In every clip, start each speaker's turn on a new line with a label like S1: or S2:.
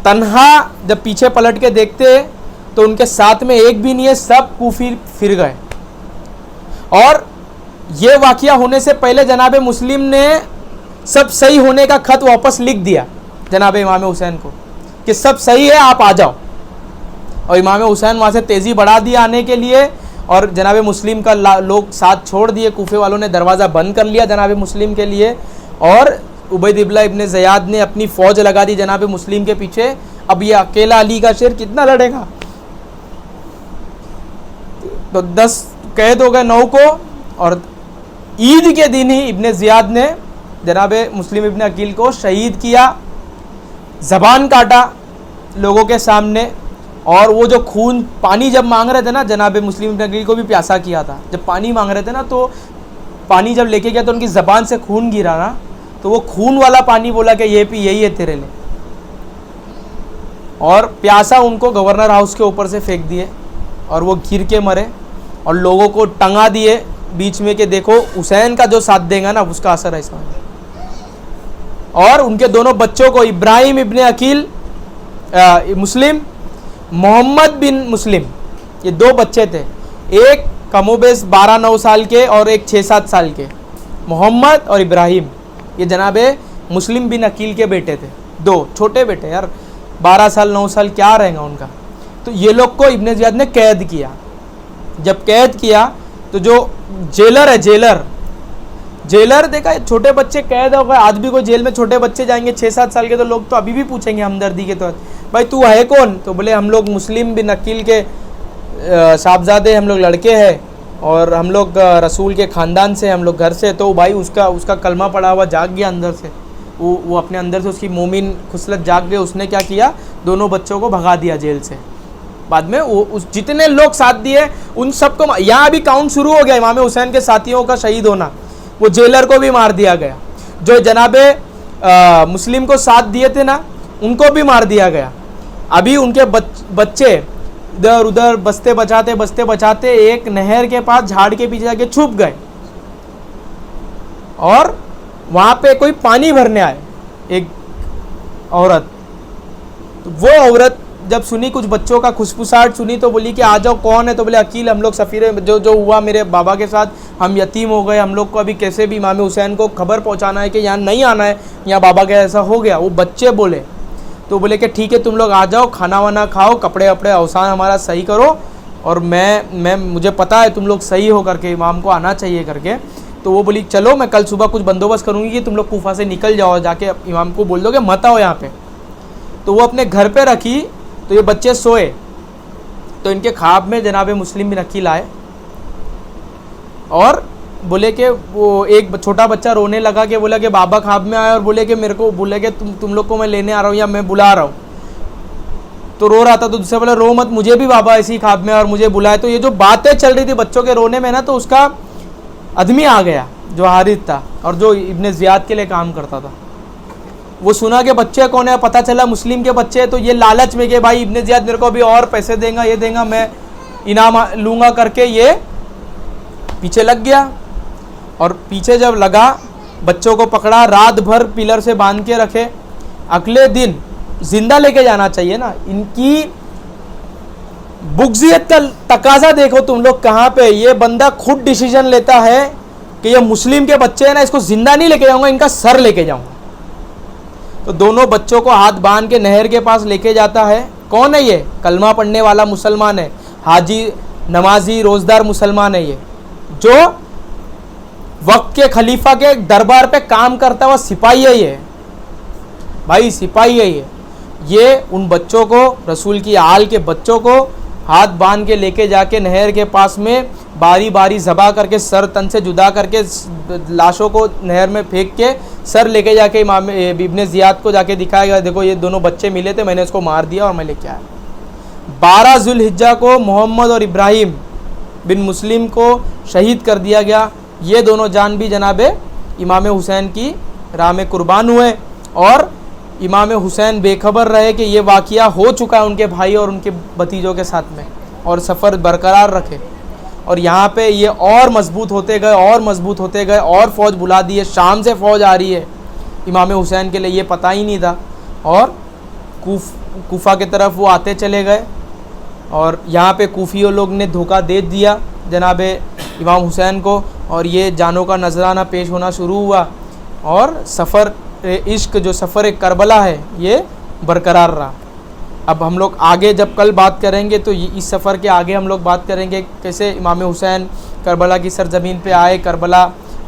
S1: तन्हा जब पीछे पलट के देखते तो उनके साथ में एक भी नहीं है, सब कूफी फिर गए। और ये वाक़या होने से पहले जनाब मुस्लिम ने सब सही होने का खत वापस लिख दिया जनाब इमाम हुसैन को कि सब सही है, आप आ जाओ। और इमाम हुसैन वहाँ से तेज़ी बढ़ा दिया आने के लिए, और जनाब मुस्लिम का लोग साथ छोड़ दिए। कूफे वालों ने दरवाज़ा बंद कर लिया जनाब मुस्लिम के लिए, और उबैद इब्न ज़ियाद ने अपनी फ़ौज लगा दी जनाब मुस्लिम के पीछे। अब ये अकेला अली का शेर कितना लड़ेगा। तो 10 कैद हो गए 9 को, और ईद के दिन ही इब्न ज़ियाद ने जनाब मुस्लिम इब्न अकील को शहीद किया, ज़बान काटा लोगों के सामने। और वो जो खून पानी जब मांग रहे थे ना, जनाब मुस्लिम इब्न अकील को भी प्यासा किया था। जब पानी मांग रहे थे ना, तो पानी जब लेके गया तो उनकी ज़बान से खून गिरा ना, तो वो खून वाला पानी बोला कि ये पी, यही है तेरे लिए। और प्यासा उनको गवर्नर हाउस के ऊपर से फेंक दिए, और वो गिर के मरे। और लोगों को टंगा दिए बीच में कि देखो हुसैन का जो साथ देगा ना, उसका असर ऐसा है। और उनके दोनों बच्चों को, इब्राहिम इब्न अकील मुस्लिम, मोहम्मद बिन मुस्लिम, ये 2 बच्चे थे। एक कमोबेश 12-9 साल के और एक 6-7 साल के, मोहम्मद और इब्राहिम। ये जनाबे मुस्लिम बिन अकील के बेटे थे, 2 छोटे बेटे यार, 12 साल 9 साल क्या रहेगा उनका। तो ये लोग को इब्न ज़ियाद ने कैद किया। जब कैद किया तो जो जेलर है, जेलर देखा, छोटे बच्चे कैद हो गए। आज भी कोई जेल में छोटे बच्चे जाएंगे 6-7 साल के, तो लोग तो अभी भी पूछेंगे हमदर्दी के तौर, भाई तू है कौन? तो बोले हम लोग मुस्लिम बिन अकील के साहबजादे, हम लोग लड़के हैं, और हम लोग रसूल के ख़ानदान से, हम लोग घर से। तो भाई उसका कलमा पड़ा हुआ जाग गया अंदर से, वो अपने अंदर से उसकी मोमिन खुसलत जाग गई। उसने क्या किया, दोनों बच्चों को भगा दिया जेल से। बाद में वो जितने लोग साथ दिए उन सबको, यहाँ अभी काउंट शुरू हो गया इमाम हुसैन के साथियों का शहीद होना। वो जेलर को भी मार दिया गया, जो जनाबे मुस्लिम को साथ दिए थे ना, उनको भी मार दिया गया। अभी उनके बच्चे इधर उधर बस्ते बचाते एक नहर के पास झाड़ के पीछे जाके छुप गए, और वहाँ पे कोई पानी भरने आए एक औरत। तो वो औरत जब सुनी, कुछ बच्चों का खुशफुसाहट सुनी, तो बोली कि आ जाओ, कौन है? तो बोले अकील, हम लोग सफ़ीर, जो हुआ मेरे बाबा के साथ, हम यतीम हो गए, हम लोग को अभी कैसे भी इमाम हुसैन को खबर पहुंचाना है कि यहाँ नहीं आना है, यहाँ बाबा का ऐसा हो गया। वो बच्चे बोले, तो बोले कि ठीक है तुम लोग आ जाओ, खाना वाना खाओ, कपड़े वपड़े अवसान हमारा सही करो, और मैं मुझे पता है तुम लोग सही हो करके, इमाम को आना चाहिए करके। तो वो बोली चलो, मैं कल सुबह कुछ बंदोबस्त करूँगी कि तुम लोग कूफा से निकल जाओ, जाके इमाम को बोल दो कि मत आओ यहाँ पे। तो वो अपने घर पे रखी। तो ये बच्चे सोए, तो इनके ख्वाब में जनाब मुस्लिम बिन अकील आए, और बोले कि वो एक छोटा बच्चा रोने लगा, कि बोला कि बाबा ख्वाब में आया, और बोले कि मेरे को, बोले कि तुम लोग को मैं लेने आ रहा हूँ या मैं बुला रहा हूँ। तो रो रहा था। तो दूसरे बोला रो मत, मुझे भी बाबा ऐसी ख्वाब में और मुझे बुलाए। तो ये जो बातें चल रही थी बच्चों के रोने में ना, तो उसका आदमी आ गया जो हारिस था, और जो इब्न ज़ियाद के लिए काम करता था। वो सुना कि बच्चे कौन है, पता चला मुस्लिम के बच्चे हैं। तो ये लालच में कि भाई इब्न ज़ियाद मेरे को अभी और पैसे देगा, ये देगा, मैं इनाम लूँगा करके, ये पीछे लग गया। और पीछे जब लगा, बच्चों को पकड़ा, रात भर पिलर से बांध के रखे। अगले दिन जिंदा लेके जाना चाहिए ना। इनकी बुग़्ज़ियत का तकाजा देखो तुम लोग कहाँ पे। ये बंदा खुद डिसीजन लेता है कि ये मुस्लिम के बच्चे हैं ना, इसको जिंदा नहीं लेके जाऊंगा, इनका सर लेके जाऊंगा। तो दोनों बच्चों को हाथ बांध के नहर के पास लेके जाता है। कौन है ये? कलमा पढ़ने वाला मुसलमान है, हाजी, नमाजी, रोज़दार मुसलमान है ये, जो वक्त के खलीफा के दरबार पे काम करता हुआ सिपाही है ये भाई, सिपाही है ये उन बच्चों को, रसूल की आल के बच्चों को हाथ बांध के लेके जाके नहर के पास में बारी बारी ज़बा करके, सर तन से जुदा करके, लाशों को नहर में फेंक के, सर लेके जाके इमाम इब्न ज़ियाद को जाके दिखाएगा, देखो ये दोनों बच्चे मिले थे, मैंने इसको मार दिया और मैं लेके आया। 12 ज़ुल्हिज्जा को मोहम्मद और इब्राहिम बिन मुस्लिम को शहीद कर दिया गया। ये दोनों जान भी जनाबे इमाम हुसैन की राह में कुर्बान हुए, और इमाम हुसैन बेखबर रहे कि ये वाक़या हो चुका है उनके भाई और उनके भतीजों के साथ में, और सफ़र बरकरार रखे। और यहाँ पे ये और मजबूत होते गए, और मजबूत होते गए, और फ़ौज बुला दी है, शाम से फ़ौज आ रही है इमाम हुसैन के लिए, ये पता ही नहीं था। और कूफा की तरफ वो आते चले गए और यहाँ पे कूफियों लोग ने धोखा दे दिया जनाब इमाम हुसैन को और ये जानों का नजराना पेश होना शुरू हुआ और सफ़र इश्क जो सफ़र करबला है ये बरकरार रहा। अब हम लोग आगे जब कल बात करेंगे तो इस सफ़र के आगे हम लोग बात करेंगे कैसे इमाम हुसैन करबला की सरजमीन पे आए। करबला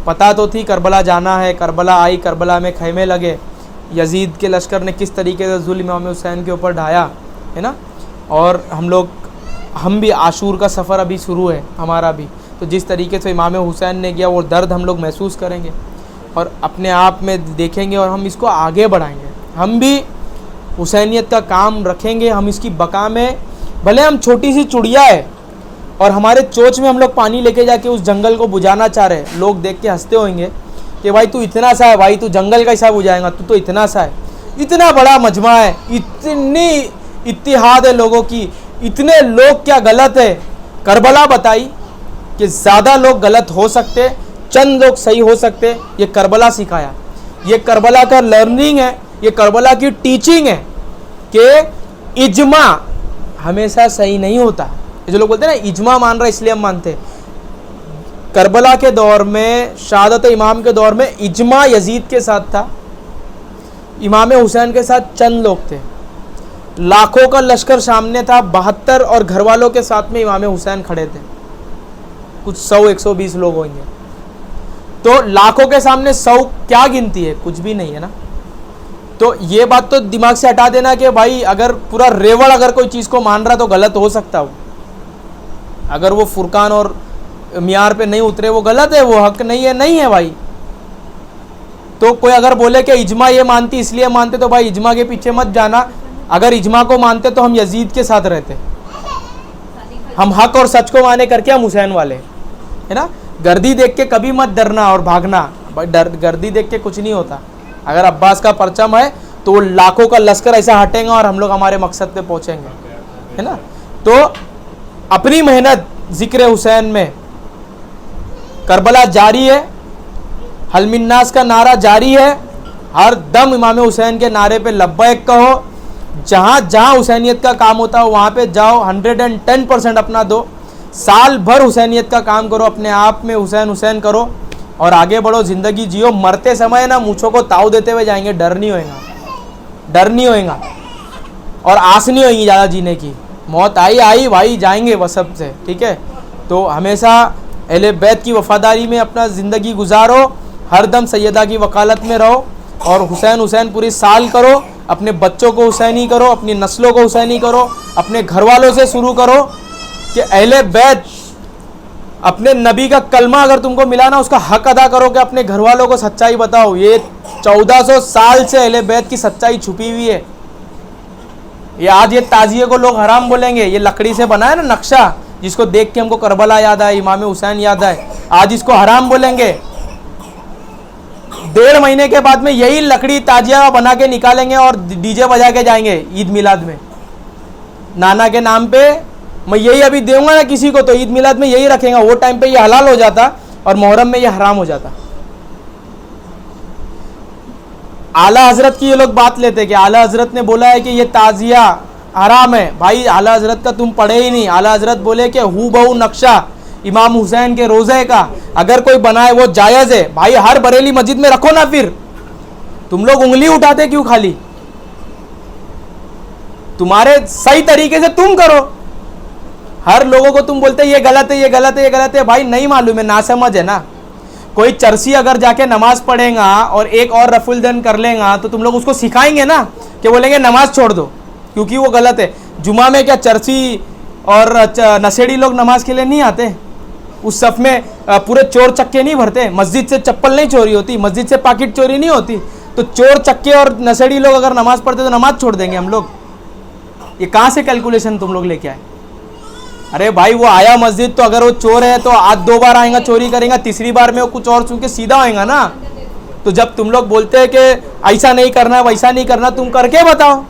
S1: पता तो थी करबला जाना है, करबला आई, करबला में खैमे लगे, यजीद के लश्कर ने किस तरीके से जुल्म इमाम हुसैन के ऊपर ढाया है ना। और हम भी आशूर का सफ़र अभी शुरू है हमारा भी, तो जिस तरीके से इमाम हुसैन ने किया वो दर्द हम लोग महसूस करेंगे और अपने आप में देखेंगे और हम इसको आगे बढ़ाएंगे। हम भी हुसैनियत का काम रखेंगे, हम इसकी बका में, भले हम छोटी सी चुड़िया है और हमारे चोच में हम लोग पानी लेके जाके उस जंगल को बुझाना चाह रहे हैं, लोग देख के हंसते होंगे कि भाई तू इतना सा है, भाई तू जंगल कैसा बुझाएगा, तू तो इतना सा है। इतना बड़ा मजमा है, इतनी इत्तिहाद है लोगों की, इतने लोग क्या गलत है। करबला बताई कि ज़्यादा लोग गलत हो सकते, चंद लोग सही हो सकते, ये करबला सिखाया। ये करबला का लर्निंग है, ये करबला की टीचिंग है कि इजमा हमेशा सही नहीं होता। जो लोग बोलते हैं ना इजमा मान रहा इसलिए हम मानते, करबला के दौर में, शहादत इमाम के दौर में इजमा यजीद के साथ था, इमाम हुसैन के साथ चंद लोग थे। लाखों का लश्कर सामने था, 72 और घरवालों के साथ में इमाम हुसैन खड़े थे, कुछ 100-120 लोग होंगे। तो लाखों के सामने 100 क्या गिनती है, कुछ भी नहीं है ना। तो ये बात तो दिमाग से हटा देना कि भाई अगर पूरा रेवड़ अगर कोई चीज़ को मान रहा तो गलत हो सकता हो, अगर वो फुरकान और मियार पे नहीं उतरे वो गलत है, वो हक नहीं है भाई। तो कोई अगर बोले कि इजमा ये मानती इसलिए मानते, तो भाई इजमा के पीछे मत जाना। अगर इजमा को मानते तो हम यजीद के साथ रहते, हम हक और सच को माने करके हम हुसैन वाले है ना। गर्दी देख के कभी मत डरना और भागना, भाई गर्दी देख के कुछ नहीं होता। अगर अब्बास का परचम है तो वो लाखों का लश्कर ऐसा हटेगा और हम लोग हमारे मकसद पे पहुंचेंगे, है ना। तो अपनी मेहनत जिक्र हुसैन में, करबला जारी है, हलमिन्नास का नारा जारी है, हर दम इमाम हुसैन के नारे पे लब्बैक कहो। जहाँ जहाँ हुसैनियत का काम होता है वहाँ पे जाओ, 110% अपना दो, साल भर हुसैनियत का काम करो, अपने आप में हुसैन हुसैन करो और आगे बढ़ो, ज़िंदगी जियो। मरते समय ना मूँछों को ताव देते हुए जाएंगे, डर नहीं होएगा और आस नहीं होगी ज़्यादा जीने की। मौत आई भाई, जाएंगे वह सब से, ठीक है। तो हमेशा अहले बैत की वफादारी में अपना ज़िंदगी गुजारो, हर दम सैयदा की वकालत में रहो और हुसैन पूरी साल करो। अपने बच्चों को हुसैनी करो, अपनी नस्लों को हुसैनी करो, अपने घर वालों से शुरू करो कि अहले बैत, अपने नबी का कलमा अगर तुमको मिला ना उसका हक अदा करो कि अपने घर वालों को सच्चाई बताओ। ये 1400 साल से अहले बैत की सच्चाई छुपी हुई है। ये आज ये ताजिए को लोग हराम बोलेंगे, ये लकड़ी से बना है ना नक्शा, जिसको देख के हमको करबला याद आए, इमाम हुसैन याद आए, आज इसको हराम बोलेंगे। 1.5 महीने के बाद में यही लकड़ी ताजिया बना के निकालेंगे और डीजे बजा के जाएंगे ईद मिलाद में। नाना के नाम पे मैं यही अभी दूंगा ना किसी को, तो ईद मिलाद में यही रखेगा। वो टाइम पे ये हलाल हो जाता और मुहर्रम में ये हराम हो जाता। आला हजरत की ये लोग बात लेते कि आला हजरत ने बोला है कि ये ताजिया हराम है। भाई आला हजरत का तुम पढ़े ही नहीं। आला हजरत बोले कि हू बहू नक्शा इमाम हुसैन के रोज़े का अगर कोई बनाए वो जायज़ है। भाई हर बरेली मस्जिद में रखो ना, फिर तुम लोग उंगली उठाते क्यों खाली? तुम्हारे सही तरीके से तुम करो। हर लोगों को तुम बोलते ये गलत है, ये गलत है, ये गलत है। भाई नहीं मालूम है, ना समझ है ना। कोई चरसी अगर जाके नमाज पढ़ेगा और एक और रफुल दन कर लेगा तो तुम लोग उसको सिखाएंगे ना कि बोलेंगे नमाज छोड़ दो क्योंकि वो गलत है। जुमा में क्या चरसी और नशेड़ी लोग नमाज के लिए नहीं आते? उस सफ में पूरे चोर चक्के नहीं भरते? मस्जिद से चप्पल नहीं चोरी होती, मस्जिद से पाकिट चोरी नहीं होती? तो चोर चक्के और नशेड़ी लोग अगर नमाज पढ़ते तो नमाज छोड़ देंगे हम लोग? ये कहाँ से कैलकुलेशन तुम लोग लेके आए? अरे भाई वो आया मस्जिद तो अगर वो चोर है तो आज 2 बार आएगा चोरी करेगा, तीसरी बार में वो कुछ और सुन के सीधा होएगा ना। तो जब तुम लोग बोलते हैं कि ऐसा नहीं करना वैसा नहीं करना, तुम करके बताओ।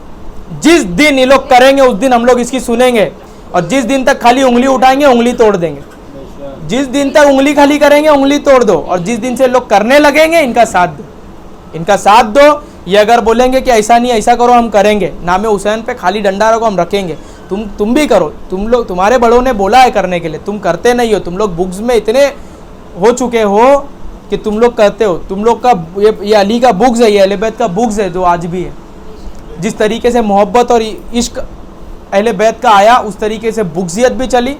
S1: जिस दिन ये लोग करेंगे उस दिन हम लोग इसकी सुनेंगे और जिस दिन तक खाली उंगली उठाएंगे उंगली तोड़ देंगे। जिस दिन तक उंगली खाली करेंगे उंगली तोड़ दो और जिस दिन से लोग करने लगेंगे इनका साथ दो, इनका साथ दो। ये अगर बोलेंगे कि ऐसा नहीं ऐसा करो हम करेंगे, नाम हुसैन पे खाली डंडा रखो हम रखेंगे, तुम भी करो, तुम लोग तुम्हारे बड़ों ने बोला है करने के लिए, तुम करते नहीं हो, तुम लोग बुग्ज में इतने हो चुके हो कि तुम लोग करते हो, तुम लोग का ये अली का बुग्ज है, ये अहले बैत का बुग्ज है जो आज भी है। जिस तरीके से मोहब्बत और इश्क अहले बैत का आया उस तरीके से बुग्जियत भी चली,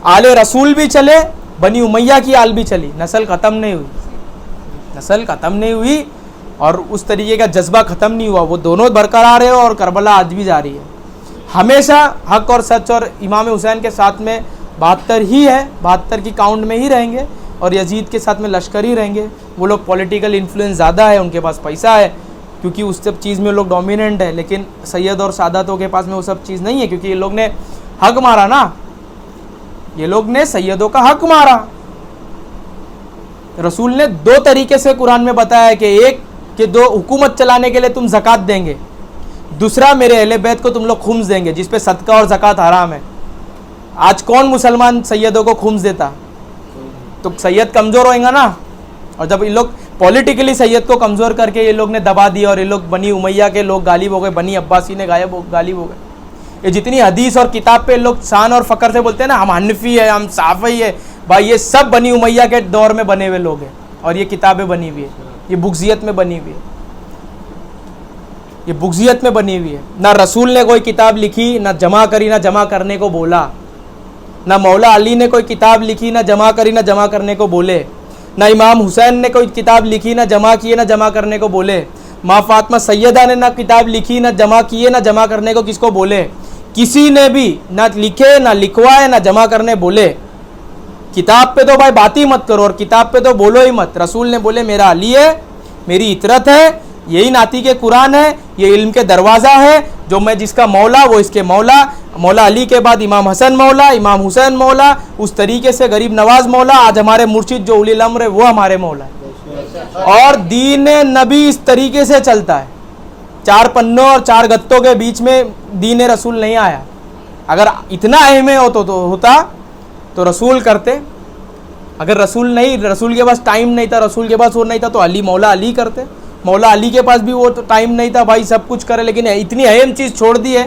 S1: आले रसूल भी चले, बनी उमैया की आल भी चली, नस्ल ख़त्म नहीं हुई, नस्ल ख़त्म नहीं हुई और उस तरीके का जज्बा ख़त्म नहीं हुआ, वो दोनों बरकरार है और करबला आज भी जारी है। हमेशा हक और सच और इमाम हुसैन के साथ में 72 ही है, 72 की काउंट में ही रहेंगे और यजीद के साथ में लश्कर ही रहेंगे। वो लोग पॉलिटिकल इन्फ्लुएंस ज़्यादा है, उनके पास पैसा है क्योंकि उस सब चीज़ में लोग डोमिनेंट है, लेकिन सैयद और सादातों के पास में वो सब चीज़ नहीं है क्योंकि ये लोग ने हक मारा ना, ये लोग ने सैयदों का हक मारा। रसूल ने 2 तरीके से कुरान में बताया है कि एक कि 2 हुकूमत चलाने के लिए तुम ज़कात देंगे, दूसरा मेरे अहले बैत को तुम लोग खुम्स देंगे जिस पे सदका और ज़कात हराम है। आज कौन मुसलमान सैयदों को खुम्स देता? तो सैयद कमज़ोर होएगा ना, और जब ये लोग पॉलिटिकली सैयद को कमज़ोर करके ये लोग ने दबा दिया और ये लोग बनी उमैया के लोग गालिब हो गए, बनी अब्बासी ने गालिब हो गए। ये जितनी हदीस और किताब पे लोग शान और फ़ख्र से बोलते हैं ना हम हनफी है, हम साफ़ी है, भाई ये सब बनी उमैया के दौर में बने हुए लोग हैं और ये किताबें बनी हुई है, ये बुग़्ज़ियत में बनी हुई है, ये बुग़्ज़ियत में बनी हुई है। ना रसूल ने कोई किताब लिखी, ना जमा करी, ना जमा करने को बोला, ना मौला अली ने कोई किताब लिखी, ना जमा करी, ना जमा करने को बोले, ना इमाम हुसैन ने कोई किताब लिखी, ना जमा किए, ना जमा करने को बोले, माँ फातिमा सैयदा ने ना किताब लिखी, ना जमा किए, ना जमा करने को किसको बोले, किसी ने भी ना लिखे, ना लिखवाए, ना जमा करने बोले। किताब पे तो भाई बात ही मत करो और किताब पे तो बोलो ही मत। रसूल ने बोले मेरा अली है, मेरी इतरत है, यही नाती के कुरान है, ये इल्म के दरवाज़ा है, जो मैं जिसका मौला वो इसके मौला, मौला अली के बाद इमाम हसन मौला, इमाम हुसैन मौला, उस तरीके से गरीब नवाज मौला, आज हमारे मुर्शिद जो उलिल अम्र है वो हमारे मौला है। और दीन नबी इस तरीके से चलता है, 4 पन्नों और 4 गत्तों के बीच में दीन रसूल नहीं आया। अगर इतना अहम होता तो रसूल करते, अगर रसूल नहीं, रसूल के पास टाइम नहीं था, रसूल के पास वो नहीं था तो अली मौला अली करते। मौला अली के पास भी वो तो टाइम नहीं था भाई सब कुछ करे, लेकिन इतनी अहम चीज़ छोड़ दी है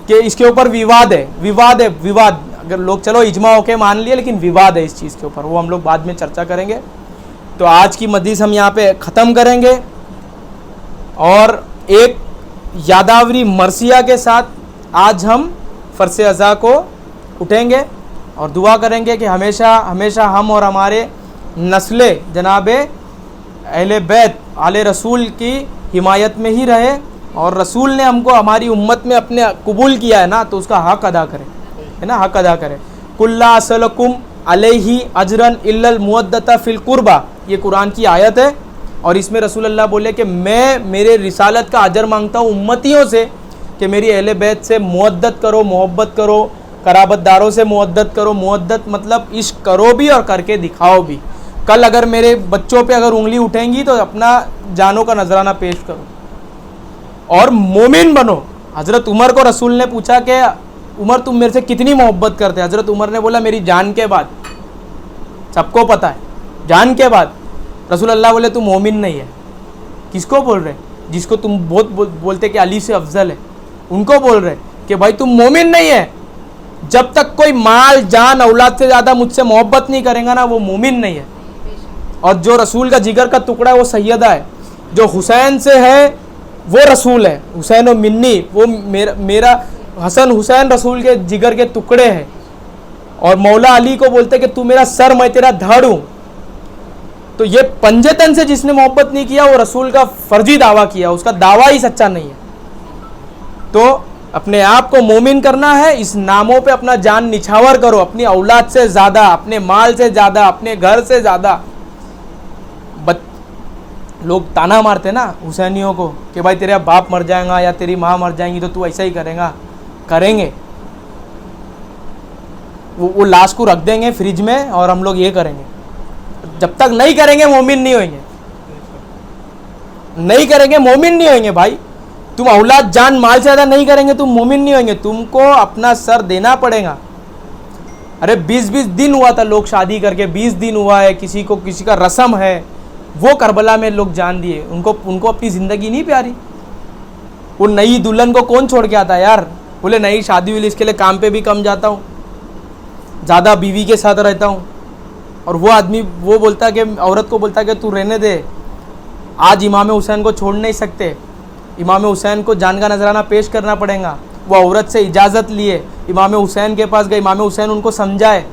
S1: कि इसके ऊपर विवाद है, विवाद। अगर लोग चलो इजमा होके मान लिए, लेकिन विवाद है इस चीज़ के ऊपर, वो हम लोग बाद में चर्चा करेंगे। तो आज की मजलिस हम यहाँ पे ख़त्म करेंगे और एक यादावरी मरसिया के साथ आज हम फ़र्ज़ अज़ा को उठेंगे और दुआ करेंगे कि हमेशा हमेशा हम और हमारे नस्लें जनाबे अहले बैत आले रसूल की हिमायत में ही रहे और रसूल ने हमको हमारी उम्मत में अपने कबूल किया है ना, तो उसका हक अदा करें, है ना, हक अदा करें। कुल्ला असलकुम अलैहि अजरन इल्लल मुअद्दता फिल कुर्बा, ये कुरान की आयत है और इसमें रसूल अल्लाह बोले कि मैं मेरे रिसालत का अजर मांगता हूँ उम्मतियों से कि मेरी अहले बैत से मुअद्दत करो, मोहब्बत करो, कराबतदारों से मुअद्दत करो। मुअद्दत मतलब इश्क करो भी और करके दिखाओ भी। कल अगर मेरे बच्चों पे अगर उंगली उठेंगी तो अपना जानों का नजराना पेश करो और मोमिन बनो। हज़रत उमर को रसूल ने पूछा कि उमर तुम मेरे से कितनी मोहब्बत करते हैं? हज़रत उमर ने बोला मेरी जान के बाद। सबको पता है जान के बाद। रसूल अल्लाह बोले तुम मोमिन नहीं है। किसको बोल रहे? जिसको तुम बहुत बोलते कि अली से अफजल है, उनको बोल रहे कि भाई तुम मोमिन नहीं है। जब तक कोई माल जान औलाद से ज़्यादा मुझसे मोहब्बत नहीं करेगा ना, वो मोमिन नहीं है। और जो रसूल का जिगर का टुकड़ा है वो सैयदा है, जो हुसैन से है वो रसूल है। हुसैन और मिन्नी, वो मेरा हसन हुसैन रसूल के जिगर के टुकड़े हैं। और मौला अली को बोलते कि तू मेरा सर, मैं तेरा धड़ हूँ। तो ये पंजतन से जिसने मोहब्बत नहीं किया वो रसूल का फर्जी दावा किया, उसका दावा ही सच्चा नहीं है। तो अपने आप को मोमिन करना है, इस नामों पे अपना जान निछावर करो, अपनी औलाद से ज़्यादा, अपने माल से ज़्यादा, अपने घर से ज़्यादा। लोग ताना मारते ना हुसैनियों को कि भाई तेरा बाप मर जाएगा या तेरी माँ मर जाएंगी तो तू ऐसा ही करेगा। करेंगे, वो लाश को रख देंगे फ्रिज में और हम लोग ये करेंगे। जब तक नहीं करेंगे मोमिन नहीं होंगे, नहीं करेंगे मोमिन नहीं होंगे। भाई तुम औलाद जान माल से ज़्यादा नहीं करेंगे तुम मोमिन नहीं होंगे। तुमको अपना सर देना पड़ेगा। अरे 20-20 दिन हुआ था लोग शादी करके, 20 दिन हुआ है, किसी को किसी का रस्म है, वो करबला में लोग जान दिए, उनको अपनी ज़िंदगी नहीं प्यारी। वो नई दुल्हन को कौन छोड़ के आता है यार? बोले नई शादी हुई इसके लिए काम पे भी कम जाता हूँ, ज़्यादा बीवी के साथ रहता हूँ। और वो आदमी वो बोलता है कि औरत को बोलता है कि तू रहने दे, आज इमाम हुसैन को छोड़ नहीं सकते, इमाम हुसैन को जान का नजराना पेश करना पड़ेगा। वो औरत से इजाज़त लिए इमाम हुसैन के पास गए, इमाम हुसैन उनको समझाए,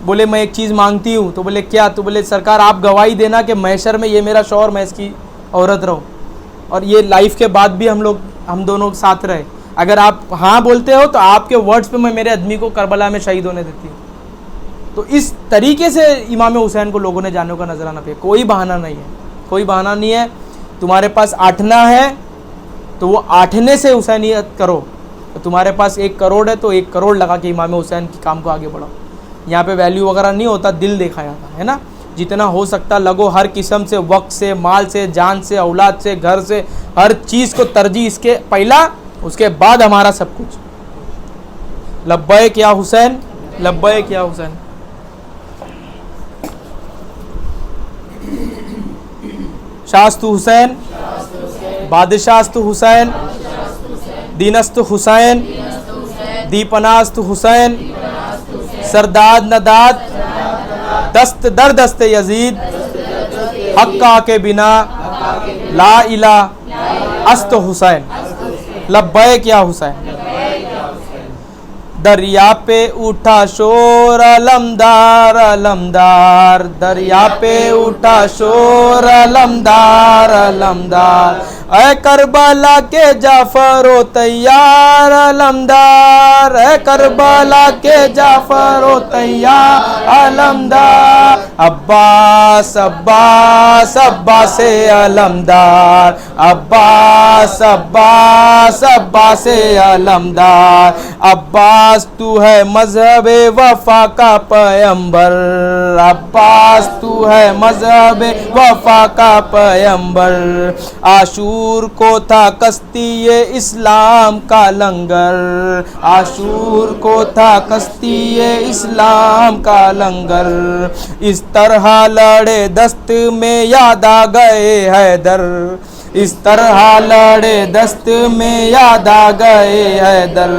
S1: बोले मैं एक चीज़ मांगती हूँ। तो बोले क्या? तो बोले सरकार आप गवाही देना कि महशर में ये मेरा शौहर, मैं इसकी औरत रहूँ, और ये लाइफ के बाद भी हम दोनों साथ रहे। अगर आप हाँ बोलते हो तो आपके वर्ड्स पे मैं मेरे आदमी को करबला में शहीद होने देती हूँ। तो इस तरीके से इमाम हुसैन को लोगों ने जाने का नजराना पे, कोई बहाना नहीं है, कोई बहाना नहीं है। तुम्हारे पास आठना है तो वो आठने से हुसैनियत करो, तो तुम्हारे पास 1 करोड़ है तो 1 करोड़ लगा के इमाम हुसैन के काम को आगे बढ़ाओ। यहाँ पे वैल्यू वगैरह नहीं होता, दिल देखा जाता है ना। जितना हो सकता लगो, हर किस्म से, वक्त से, माल से, जान से, औलाद से, घर से, हर चीज़ को तरजीह इसके पहला, उसके बाद हमारा सब कुछ। लब्बैक या हुसैन, लब्बैक या हुसैन। शास्तु हुसैन, बादशास्तु हुसैन, दीनस्तु हुसैन, दीपनास्तु हुसैन, सरदाद नदाद, दस्त दर दस्त यजीद, हक्का के बिना ला इला अस्त हुसैन। लब्बैक या हुसैन। दरिया पे उठा शोर अलमदार अलमदार, दरिया पे उठा शोर अलमदार अलमदार, ऐ करबला के जाफरो तैयार अलमदार, ऐ करबला के जाफरो तैयार अलमदार। अब्बास अब्बास अब्बास अलमदार, अब्बास अब्बास अब्बास अलमदार। अब्बास तू है मजहब वफा का पैगंबर, अब्बास तू है मजहब वफा का पैगंबर। आशूर को था कश्ती ये इस्लाम का लंगर, आशूर को था कश्ती ये इस्लाम का लंगर। इस तरह लड़े दस्त में याद आ गए हैदर, इस तरह लड़े दस्त में याद आ गए हैदर।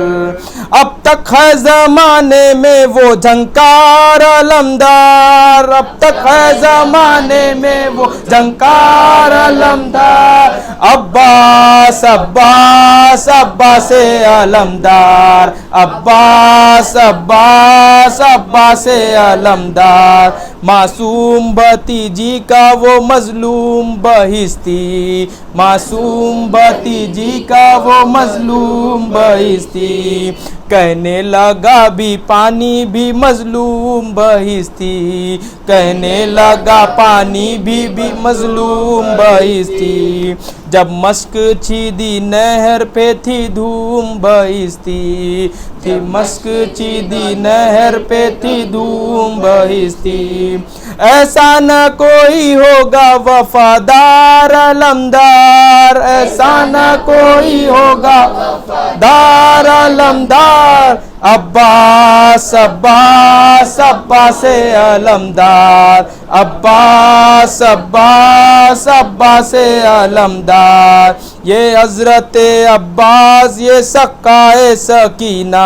S1: अब तक है जमाने में वो झंकार अलमदार, अब तक है जमाने में वो झंकार अलमदार। अब्बास अब्बास अब्बास अलमदार, अब्बास अब्बास अब्बास अलमदार। मासूम भतीजी का वो मजलूम बहिस्ती, मासूम भतीजी का वो मजलूम बहिस्ती। कहने लगा भी पानी भी मजलूम बहिस्ती, कहने लगा पानी भी मजलूम बहिस्ती। जब मस्क चीदी नहर पे थी धूम बहिस्ती, थी मस्क चीदी नहर पे थी धूम बहिस्ती। ऐसा न कोई होगा वफादार अलमदार, ऐसा न कोई होगा वफादार अलमदार। अब्बास अब्बास अब्बास अलमदार, अब्बास अब्बास अब्बास अलमदार। ये हजरत अब्बास ये सक्काए सकीना,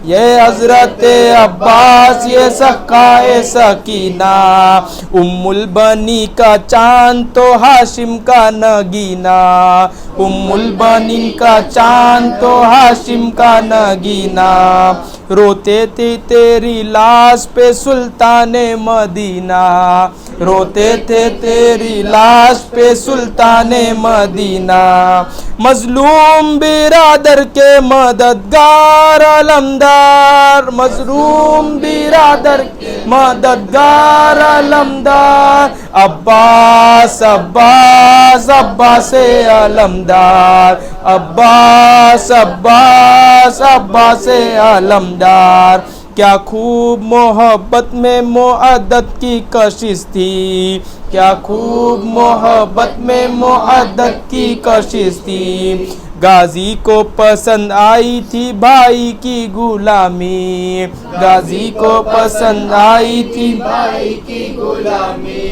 S1: ये हजरत अब्बास ये सक्काए सकीना। उम्मुल बनी का चांद तो हाशिम का नगीना, उम्मुल बनी का चांद तो हाशिम का नगीना। रोते थे तेरी लाश पे सुल्ताने मदीना, रोते थे तेरी लाश पे सुल्ताने मदीना। मजलूम बिरादर के मददगार अलमदार, मजलूम बिरादर के मददगार अलमदार। अब्बास अब्बास अब्बास अलमदार, अब्बास अब्बास अब्बास अलमदार। क्या खूब मोहब्बत में मुअद्दत की कशिश थी, क्या खूब मोहब्बत में मुअद्दत की कशिश थी। गाजी को पसंद आई थी भाई की गुलामी, गाजी को पसंद आई थी भाई की गुलामी।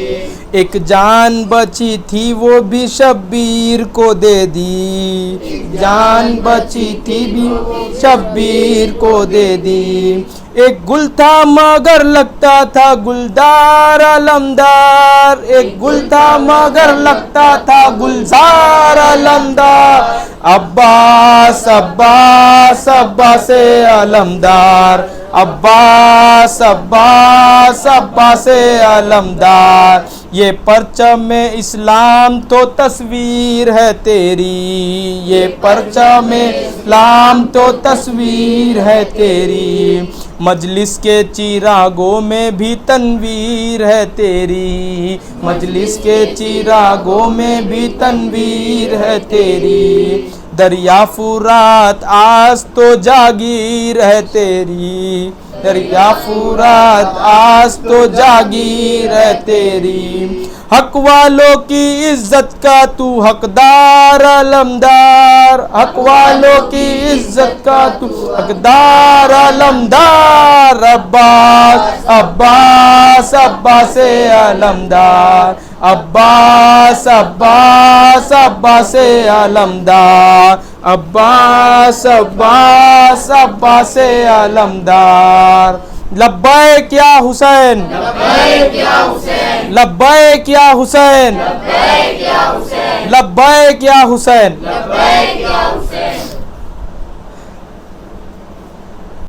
S1: एक जान बची थी वो भी शब्बीर को दे दी, जान बची थी भी शब्बीर को दे दी। एक गुल था मगर लगता था गुलदार अलमदार, एक गुल था मगर लगता था गुलजार अलमदार। अब्बास अब्बास अब्बास अलमदार, अब्बास अब्बास अब्बास अलमदार। ये परचम इस्लाम तो तस्वीर है तेरी, ये परचम इस्लाम तो तस्वीर है तेरी। मजलिस के चिरागों में भी तनवीर है तेरी, मजलिस के चिरागों में भी तनवीर है तेरी। दरिया फुरात आज तो जागीर है तेरी, दरिया फुरात आज तो जागीर है तेरी। हक वालों की इज्जत का तू हकदार अलमदार, हक वालों की इज्जत का तू हकदार अलमदार। अब्बास अब्बास अब्बास अलमदार, अब्बास अब्बास अब्बास अलमदार, अब्बास अब्बास अब्बास अलमदार। लब्बैक या हुसैन, लब्बैक या हुसैन, लब्बैक या हुसैन, लब्बैक या हुसैन, लब्बैक या हुसैन, लब्बैक या